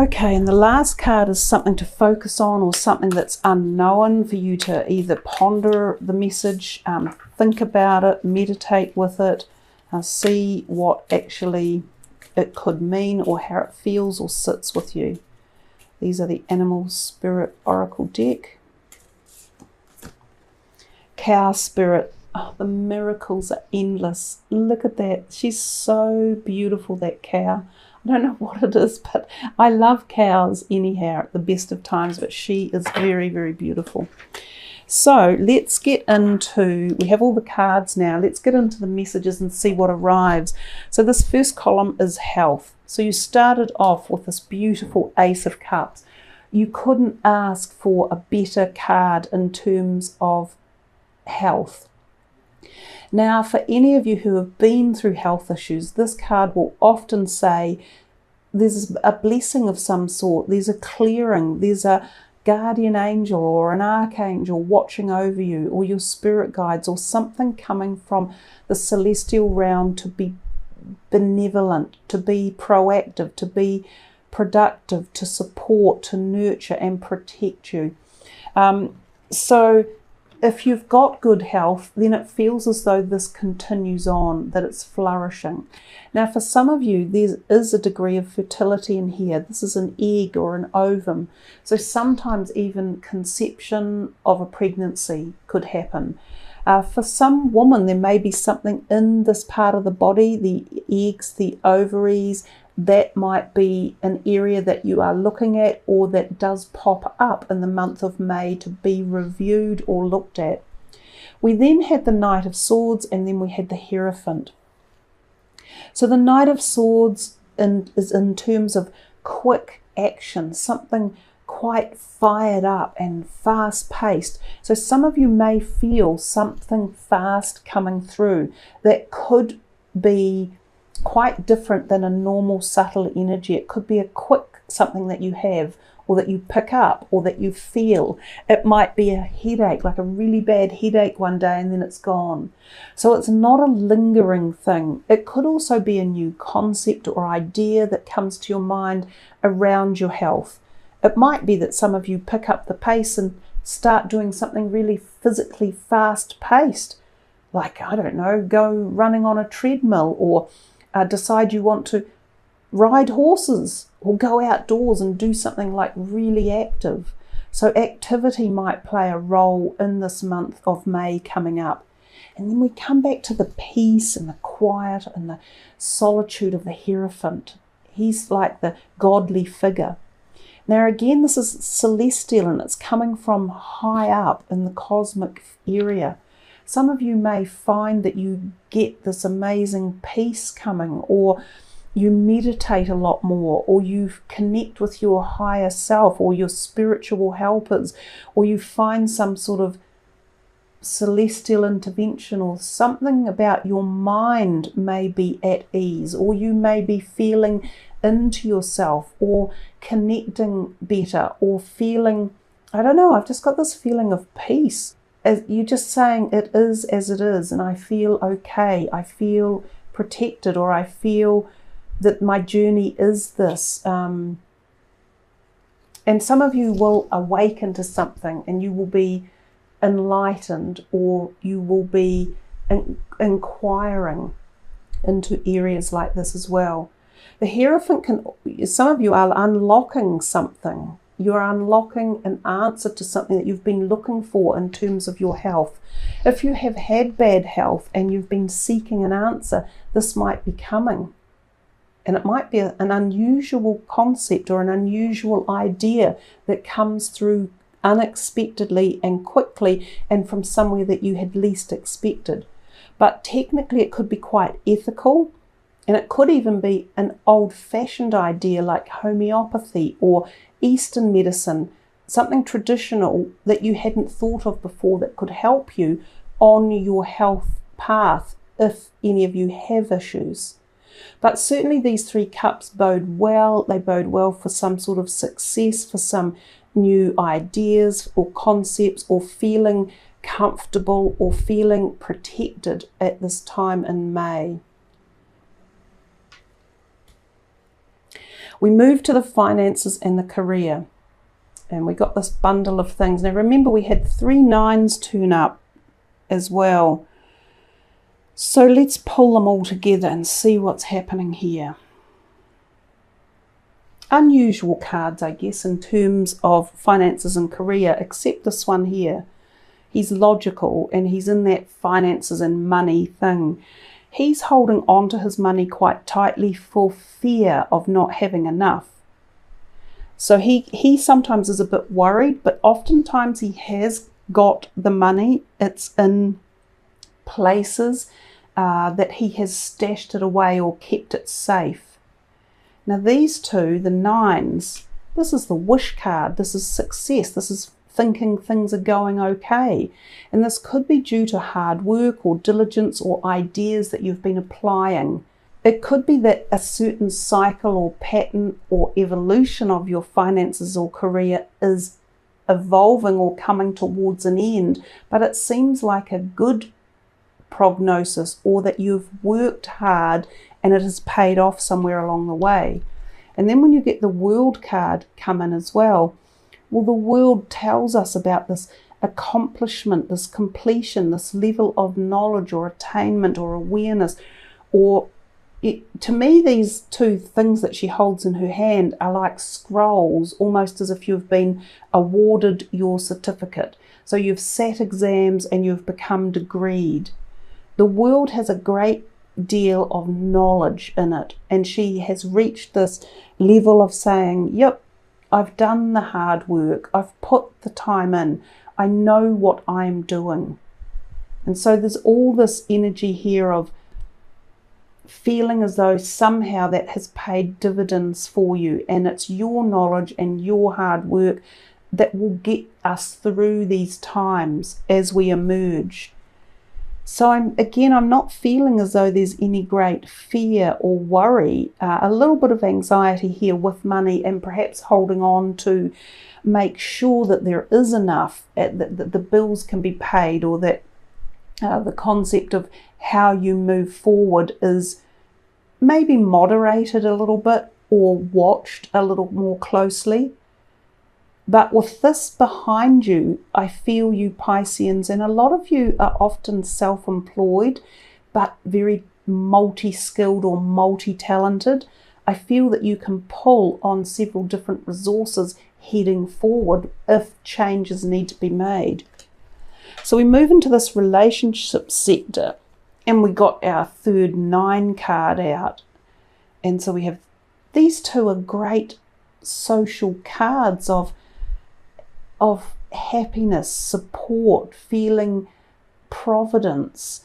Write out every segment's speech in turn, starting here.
Okay, and the last card is something to focus on, or something that's unknown for you to either ponder the message, think about it, meditate with it, see what actually it could mean or how it feels or sits with you. These are the Animal Spirit Oracle deck. Cow Spirit. Oh, the miracles are endless. Look at that. She's so beautiful, that cow. I don't know what it is, but I love cows anyhow at the best of times, but she is very, very beautiful. So let's get into, we have all the cards now, let's get into the messages and see what arrives. So this first column is health. So you started off with this beautiful Ace of Cups. You couldn't ask for a better card in terms of health. Now, for any of you who have been through health issues, this card will often say there's a blessing of some sort, there's a clearing, there's a guardian angel or an archangel watching over you, or your spirit guides, or something coming from the celestial realm to be benevolent, to be proactive, to be productive, to support, to nurture and protect you. So if you've got good health, then it feels as though this continues on, that it's flourishing. Now, for some of you, there is a degree of fertility in here. This is an egg or an ovum. So sometimes even conception of a pregnancy could happen. For some woman, there may be something in this part of the body, the eggs, the ovaries, that might be an area that you are looking at, or that does pop up in the month of May to be reviewed or looked at. We then had the Knight of Swords, and then we had the Hierophant. So the Knight of Swords is in terms of quick action, something quite fired up and fast paced. So some of you may feel something fast coming through that could be quite different than a normal subtle energy. It could be a quick something that you have, or that you pick up, or that you feel. It might be a headache, like a really bad headache one day and then it's gone. So it's not a lingering thing. It could also be a new concept or idea that comes to your mind around your health. It might be that some of you pick up the pace and start doing something really physically fast paced, like, I don't know, go running on a treadmill, or decide you want to ride horses, or go outdoors and do something like really active. So activity might play a role in this month of May coming up. And then we come back to the peace and the quiet and the solitude of the Hierophant. He's like the godly figure. Now again, this is celestial, and it's coming from high up in the cosmic area. Some of you may find that you get this amazing peace coming, or you meditate a lot more, or you connect with your higher self or your spiritual helpers, or you find some sort of celestial intervention, or something about your mind may be at ease, or you may be feeling into yourself or connecting better, or feeling, I don't know, I've just got this feeling of peace. As you're just saying, it is as it is, and I feel okay, I feel protected, or I feel that my journey is this. And some of you will awaken to something, and you will be enlightened, or you will be inquiring into areas like this as well. The Hierophant can, some of you are unlocking something. You're unlocking an answer to something that you've been looking for in terms of your health. If you have had bad health and you've been seeking an answer, this might be coming. And it might be an unusual concept or an unusual idea that comes through unexpectedly and quickly, and from somewhere that you had least expected. But technically it could be quite ethical, and it could even be an old-fashioned idea like homeopathy or Eastern medicine, something traditional that you hadn't thought of before that could help you on your health path if any of you have issues. But certainly these three cups bode well. They bode well for some sort of success, for some new ideas or concepts, or feeling comfortable or feeling protected at this time in May. We move to the finances and the career. And we got this bundle of things. Now remember, we had 3 9s turn up as well. So let's pull them all together and see what's happening here. Unusual cards, I guess, in terms of finances and career, except this one here. He's logical and he's in that finances and money thing. He's holding on to his money quite tightly for fear of not having enough. So he sometimes is a bit worried, but oftentimes he has got the money. It's in places that he has stashed it away or kept it safe. Now these two, the 9s, this is the wish card. This is success. This is thinking things are going okay. And this could be due to hard work or diligence or ideas that you've been applying. It could be that a certain cycle or pattern or evolution of your finances or career is evolving or coming towards an end, but it seems like a good prognosis, or that you've worked hard and it has paid off somewhere along the way. And then when you get the World card come in as well, well, the World tells us about this accomplishment, this completion, this level of knowledge or attainment or awareness. Or to me, these 2 things that she holds in her hand are like scrolls, almost as if you've been awarded your certificate. So you've sat exams and you've become degreed. The World has a great deal of knowledge in it, and she has reached this level of saying, yep, I've done the hard work, I've put the time in, I know what I'm doing. And so there's all this energy here of feeling as though somehow that has paid dividends for you, and it's your knowledge and your hard work that will get us through these times as we emerge. So I'm not feeling as though there's any great fear or worry, a little bit of anxiety here with money, and perhaps holding on to make sure that there is enough, that the bills can be paid, or that the concept of how you move forward is maybe moderated a little bit or watched a little more closely. But with this behind you, I feel you Pisceans, and a lot of you are often self-employed, but very multi-skilled or multi-talented. I feel that you can pull on several different resources heading forward if changes need to be made. So we move into this relationship sector, and we got our 3rd 9 card out. And so we have, these 2 are great social cards of happiness, support, feeling providence,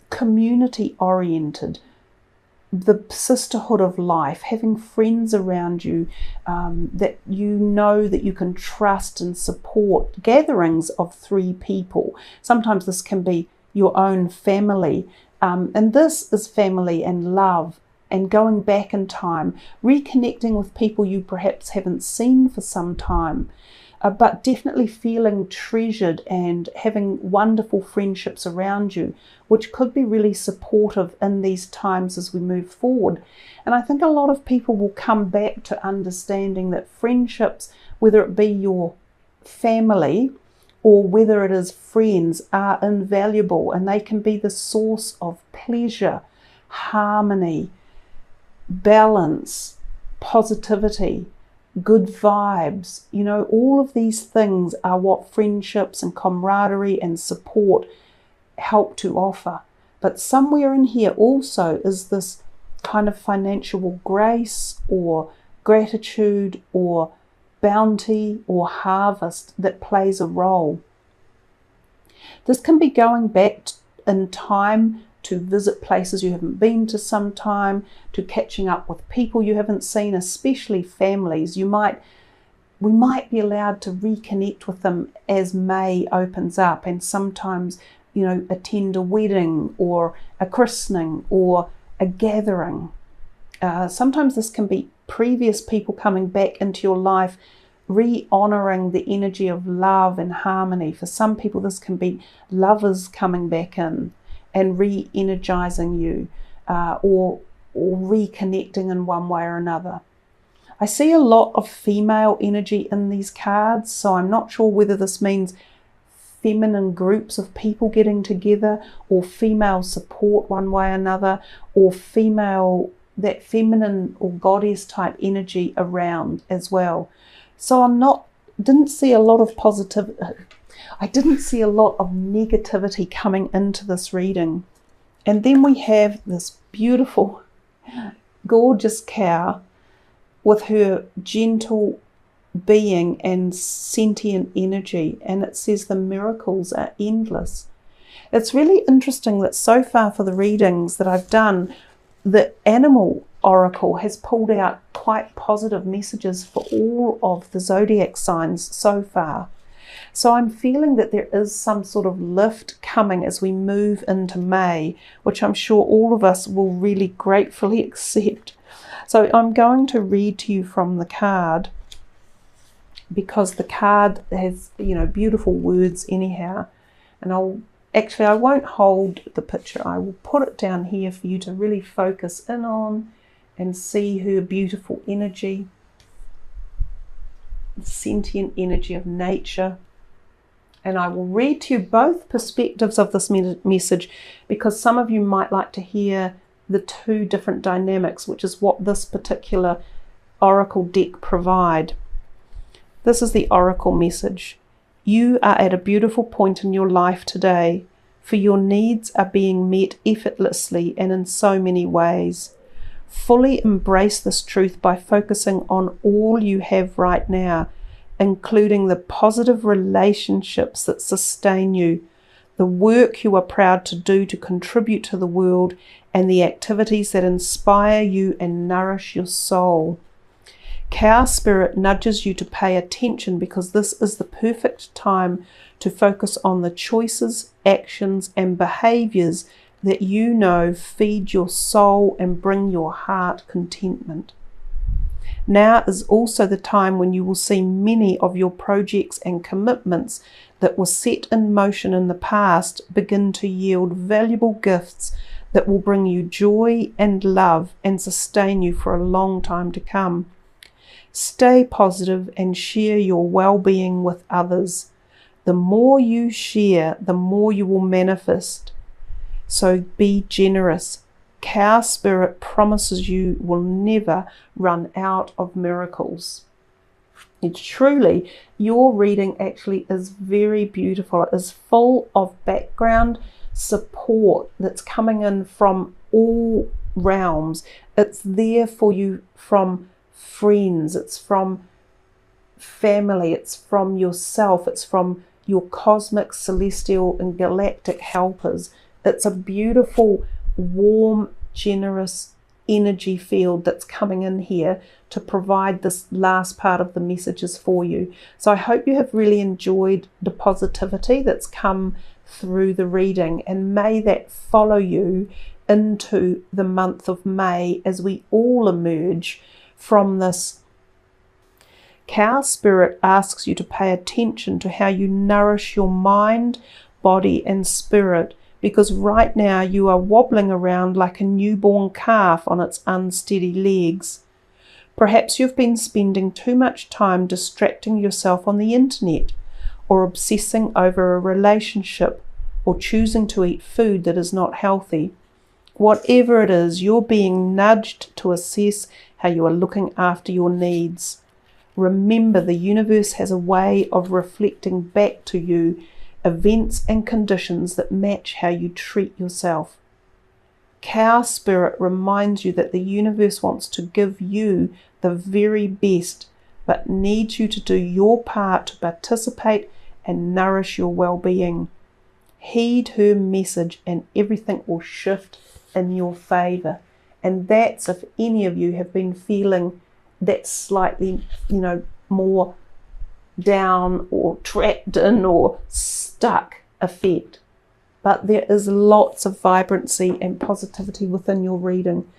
community oriented, the sisterhood of life, having friends around you that you know that you can trust and support, gatherings of 3 people. Sometimes this can be your own family, and this is family and love, and going back in time, reconnecting with people you perhaps haven't seen for some time. But definitely feeling treasured and having wonderful friendships around you, which could be really supportive in these times as we move forward. And I think a lot of people will come back to understanding that friendships, whether it be your family or whether it is friends, are invaluable, and they can be the source of pleasure, harmony, balance, positivity, good vibes. You know, all of these things are what friendships and camaraderie and support help to offer. But somewhere in here also is this kind of financial grace or gratitude or bounty or harvest that plays a role. This can be going back in time to visit places you haven't been to some time, to catching up with people you haven't seen, especially families. We might be allowed to reconnect with them as May opens up, and sometimes, you know, attend a wedding or a christening or a gathering. Sometimes this can be previous people coming back into your life, re-honouring the energy of love and harmony. For some people this can be lovers coming back in and re-energizing you, or reconnecting in one way or another. I see a lot of female energy in these cards, so I'm not sure whether this means feminine groups of people getting together, or female support one way or another, or female, that feminine or goddess type energy around as well. So didn't see a lot of positive, I didn't see a lot of negativity coming into this reading. And then we have this beautiful, gorgeous cow with her gentle being and sentient energy, and it says the miracles are endless. It's really interesting that so far for the readings that I've done, the animal oracle has pulled out quite positive messages for all of the zodiac signs so far. So I'm feeling that there is some sort of lift coming as we move into May, which I'm sure all of us will really gratefully accept. So I'm going to read to you from the card, because the card has, beautiful words anyhow. And I won't hold the picture. I will put it down here for you to really focus in on and see her beautiful energy, the sentient energy of nature. And I will read to you both perspectives of this message, because some of you might like to hear the two different dynamics, which is what this particular oracle deck provide. This is the oracle message. You are at a beautiful point in your life today, for your needs are being met effortlessly and in so many ways. Fully embrace this truth by focusing on all you have right now, including the positive relationships that sustain you, the work you are proud to do to contribute to the world, and the activities that inspire you and nourish your soul. Cow Spirit nudges you to pay attention, because this is the perfect time to focus on the choices, actions, and behaviors that you know feed your soul and bring your heart contentment. Now is also the time when you will see many of your projects and commitments that were set in motion in the past begin to yield valuable gifts that will bring you joy and love and sustain you for a long time to come. Stay positive and share your well-being with others. The more you share, the more you will manifest. So be generous. Cow Spirit promises you will never run out of miracles. And truly, your reading actually is very beautiful. It is full of background support that's coming in from all realms. It's there for you from friends, it's from family, it's from yourself, it's from your cosmic, celestial, and galactic helpers. It's a beautiful, warm, generous energy field that's coming in here to provide this last part of the messages for you. So I hope you have really enjoyed the positivity that's come through the reading, and may that follow you into the month of May as we all emerge from this. Cow Spirit asks you to pay attention to how you nourish your mind, body, and spirit, because right now you are wobbling around like a newborn calf on its unsteady legs. Perhaps you've been spending too much time distracting yourself on the internet, or obsessing over a relationship, or choosing to eat food that is not healthy. Whatever it is, you're being nudged to assess how you are looking after your needs. Remember, the universe has a way of reflecting back to you events and conditions that match how you treat yourself. Cow Spirit reminds you that the universe wants to give you the very best, but needs you to do your part to participate and nourish your well-being. Heed her message and everything will shift in your favour. And that's if any of you have been feeling that slightly, more down or trapped in or stuck effect. But there is lots of vibrancy and positivity within your reading.